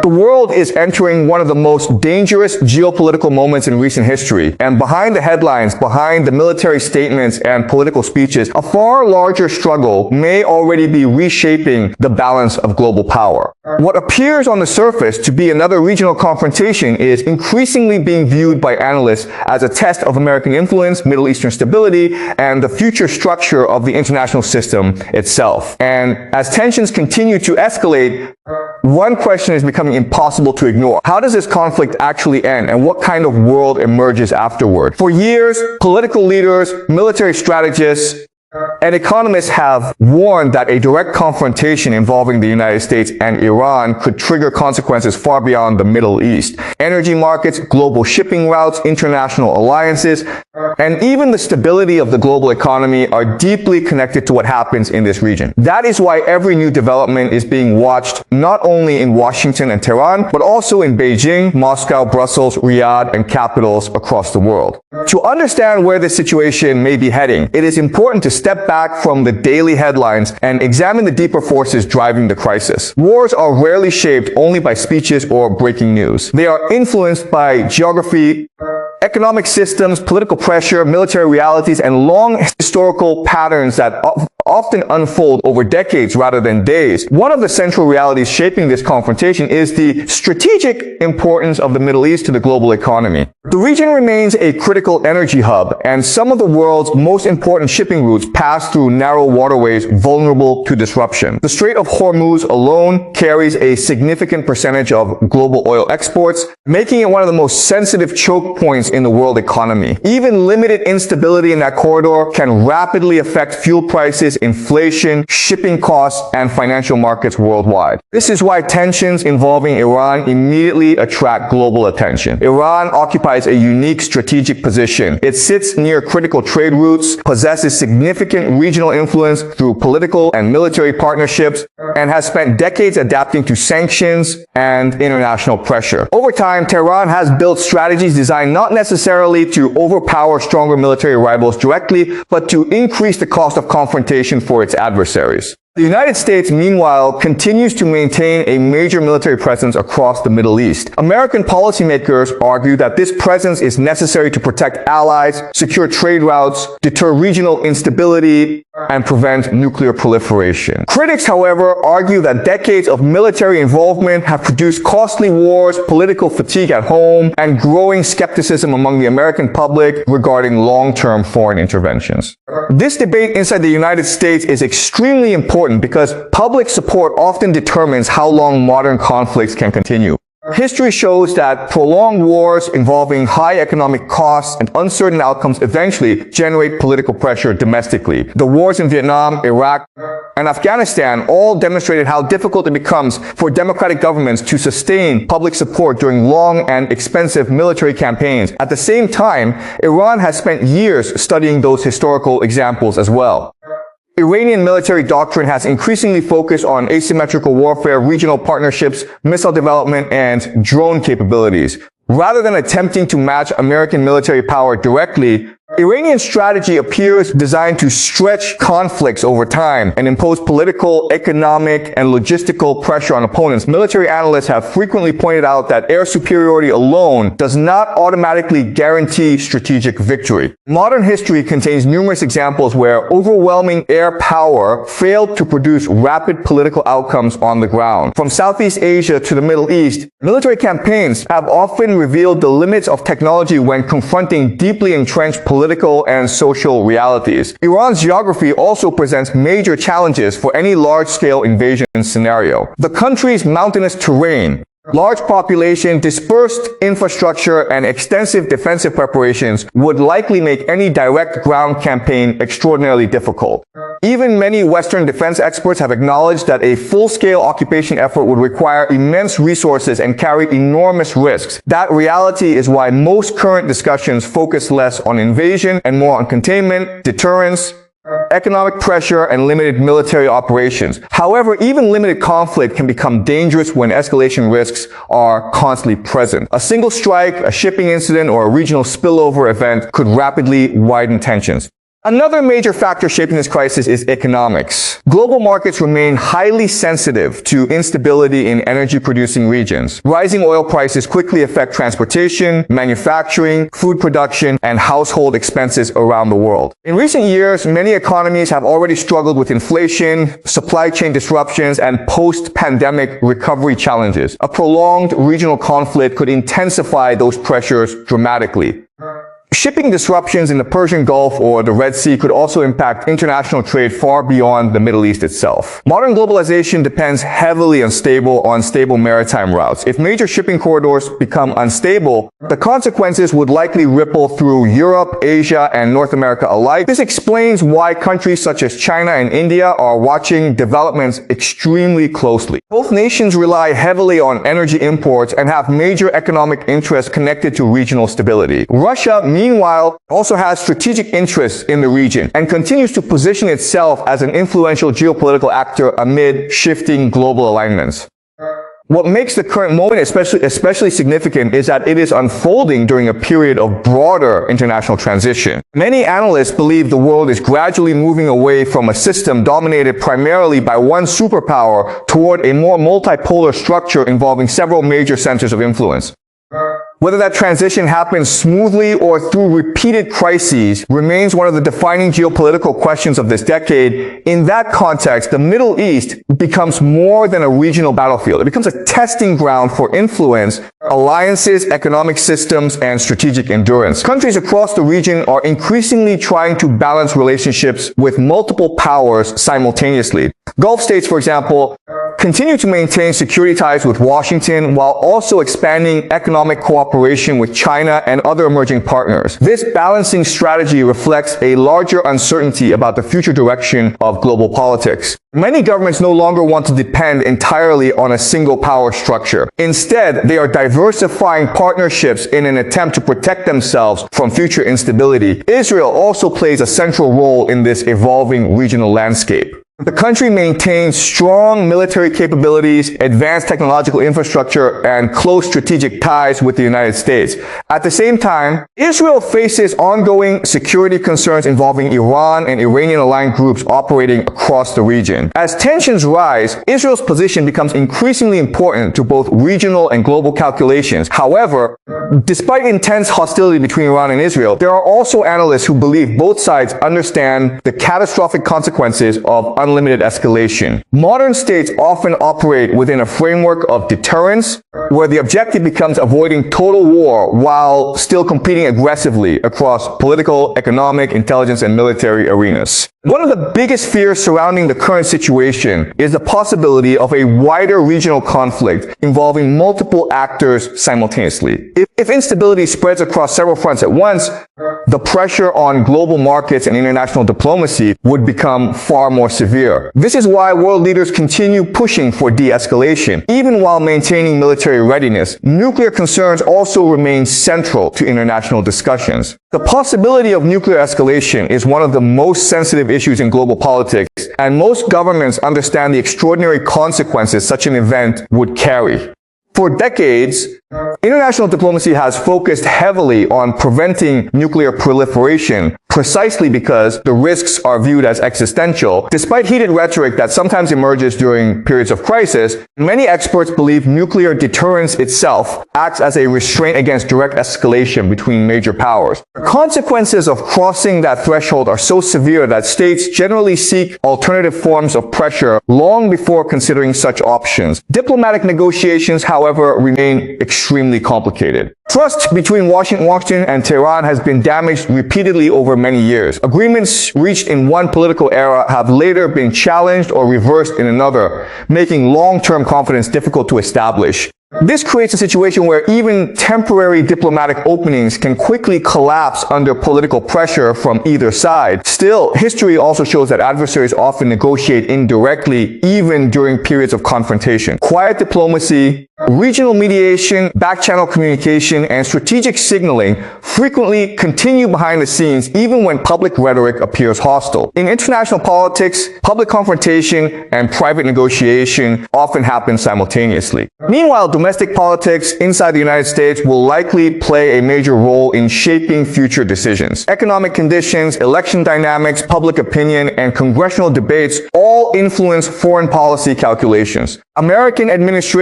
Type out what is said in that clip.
The world is entering one of the most dangerous geopolitical moments in recent history, and behind the headlines, behind the military statements and political speeches, a far larger struggle may already be reshaping the balance of global power. What appears on the surface to be another regional confrontation is increasingly being viewed by analysts as a test of American influence, Middle Eastern stability, and the future structure of the international system itself. And as tensions continue to escalate, one question is becoming impossible to ignore. How does this conflict actually end, and what kind of world emerges afterward? For years, political leaders, military strategists, and economists have warned that a direct confrontation involving the United States and Iran could trigger consequences far beyond the Middle East. Energy markets, global shipping routes, international alliances, and even the stability of the global economy are deeply connected to what happens in this region. That is why every new development is being watched not only in Washington and Tehran, but also in Beijing, Moscow, Brussels, Riyadh, and capitals across the world. To understand where this situation may be heading, it is important to step back from the daily headlines and examine the deeper forces driving the crisis. Wars are rarely shaped only by speeches or breaking news. They are influenced by geography, economic systems, political pressure, military realities, and long historical patterns that often unfold over decades rather than days. One of the central realities shaping this confrontation is the strategic importance of the Middle East to the global economy. The region remains a critical energy hub, and some of the world's most important shipping routes pass through narrow waterways vulnerable to disruption. The Strait of Hormuz alone carries a significant percentage of global oil exports, making it one of the most sensitive choke points in the world economy. Even limited instability in that corridor can rapidly affect fuel prices, inflation, shipping costs, and financial markets worldwide. This is why tensions involving Iran immediately attract global attention. Iran occupies a unique strategic position. It sits near critical trade routes, possesses significant regional influence through political and military partnerships, and has spent decades adapting to sanctions and international pressure. Over time, Tehran has built strategies designed not necessarily to overpower stronger military rivals directly, but to increase the cost of confrontation for its adversaries. The United States, meanwhile, continues to maintain a major military presence across the Middle East. American policymakers argue that this presence is necessary to protect allies, secure trade routes, deter regional instability, and prevent nuclear proliferation. Critics, however, argue that decades of military involvement have produced costly wars, political fatigue at home, and growing skepticism among the American public regarding long-term foreign interventions. This debate inside the United States is extremely important because public support often determines how long modern conflicts can continue. History shows that prolonged wars involving high economic costs and uncertain outcomes eventually generate political pressure domestically. The wars in Vietnam, Iraq, and Afghanistan all demonstrated how difficult it becomes for democratic governments to sustain public support during long and expensive military campaigns. At the same time, Iran has spent years studying those historical examples as well. Iranian military doctrine has increasingly focused on asymmetrical warfare, regional partnerships, missile development, and drone capabilities. Rather than attempting to match American military power directly, Iranian strategy appears designed to stretch conflicts over time and impose political, economic, and logistical pressure on opponents. Military analysts have frequently pointed out that air superiority alone does not automatically guarantee strategic victory. Modern history contains numerous examples where overwhelming air power failed to produce rapid political outcomes on the ground. From Southeast Asia to the Middle East, military campaigns have often revealed the limits of technology when confronting deeply entrenched political and social realities. Iran's geography also presents major challenges for any large-scale invasion scenario. The country's mountainous terrain, large population, dispersed infrastructure, and extensive defensive preparations would likely make any direct ground campaign extraordinarily difficult. Even many Western defense experts have acknowledged that a full-scale occupation effort would require immense resources and carry enormous risks. That reality is why most current discussions focus less on invasion and more on containment, deterrence, economic pressure, and limited military operations. However, even limited conflict can become dangerous when escalation risks are constantly present. A single strike, a shipping incident, or a regional spillover event could rapidly widen tensions. Another major factor shaping this crisis is economics. Global markets remain highly sensitive to instability in energy-producing regions. Rising oil prices quickly affect transportation, manufacturing, food production, and household expenses around the world. In recent years, many economies have already struggled with inflation, supply chain disruptions, and post-pandemic recovery challenges. A prolonged regional conflict could intensify those pressures dramatically. Shipping disruptions in the Persian Gulf or the Red Sea could also impact international trade far beyond the Middle East itself. Modern globalization depends heavily on stable maritime routes. If major shipping corridors become unstable, the consequences would likely ripple through Europe, Asia, and North America alike. This explains why countries such as China and India are watching developments extremely closely. Both nations rely heavily on energy imports and have major economic interests connected to regional stability. Russia, meanwhile, also has strategic interests in the region and continues to position itself as an influential geopolitical actor amid shifting global alignments. What makes the current moment especially significant is that it is unfolding during a period of broader international transition. Many analysts believe the world is gradually moving away from a system dominated primarily by one superpower toward a more multipolar structure involving several major centers of influence. Whether that transition happens smoothly or through repeated crises remains one of the defining geopolitical questions of this decade. In that context, the Middle East becomes more than a regional battlefield. It becomes a testing ground for influence, alliances, economic systems, and strategic endurance. Countries across the region are increasingly trying to balance relationships with multiple powers simultaneously. Gulf states, for example, continue to maintain security ties with Washington while also expanding economic cooperation with China and other emerging partners. This balancing strategy reflects a larger uncertainty about the future direction of global politics. Many governments no longer want to depend entirely on a single power structure. Instead, they are diversifying partnerships in an attempt to protect themselves from future instability. Israel also plays a central role in this evolving regional landscape. The country maintains strong military capabilities, advanced technological infrastructure, and close strategic ties with the United States. At the same time, Israel faces ongoing security concerns involving Iran and Iranian-aligned groups operating across the region. As tensions rise, Israel's position becomes increasingly important to both regional and global calculations. However, despite intense hostility between Iran and Israel, there are also analysts who believe both sides understand the catastrophic consequences of unlimited escalation. Modern states often operate within a framework of deterrence, where the objective becomes avoiding total war while still competing aggressively across political, economic, intelligence, and military arenas. One of the biggest fears surrounding the current situation is the possibility of a wider regional conflict involving multiple actors simultaneously. If instability spreads across several fronts at once, the pressure on global markets and international diplomacy would become far more severe. This is why world leaders continue pushing for de-escalation. Even while maintaining military readiness, nuclear concerns also remain central to international discussions. The possibility of nuclear escalation is one of the most sensitive issues in global politics, and most governments understand the extraordinary consequences such an event would carry. For decades, international diplomacy has focused heavily on preventing nuclear proliferation, precisely because the risks are viewed as existential. Despite heated rhetoric that sometimes emerges during periods of crisis, many experts believe nuclear deterrence itself acts as a restraint against direct escalation between major powers. The consequences of crossing that threshold are so severe that states generally seek alternative forms of pressure long before considering such options. Diplomatic negotiations, however, remain extremely complicated. Trust between Washington and Tehran has been damaged repeatedly over many years. Agreements reached in one political era have later been challenged or reversed in another, making long-term confidence difficult to establish. This creates a situation where even temporary diplomatic openings can quickly collapse under political pressure from either side. Still, history also shows that adversaries often negotiate indirectly, even during periods of confrontation. Quiet diplomacy, regional mediation, back-channel communication, and strategic signaling frequently continue behind the scenes even when public rhetoric appears hostile. In international politics, public confrontation and private negotiation often happen simultaneously. Meanwhile, domestic domestic politics inside the United States will likely play a major role in shaping future decisions. Economic conditions, election dynamics, public opinion, and congressional debates all influence foreign policy calculations. American administrations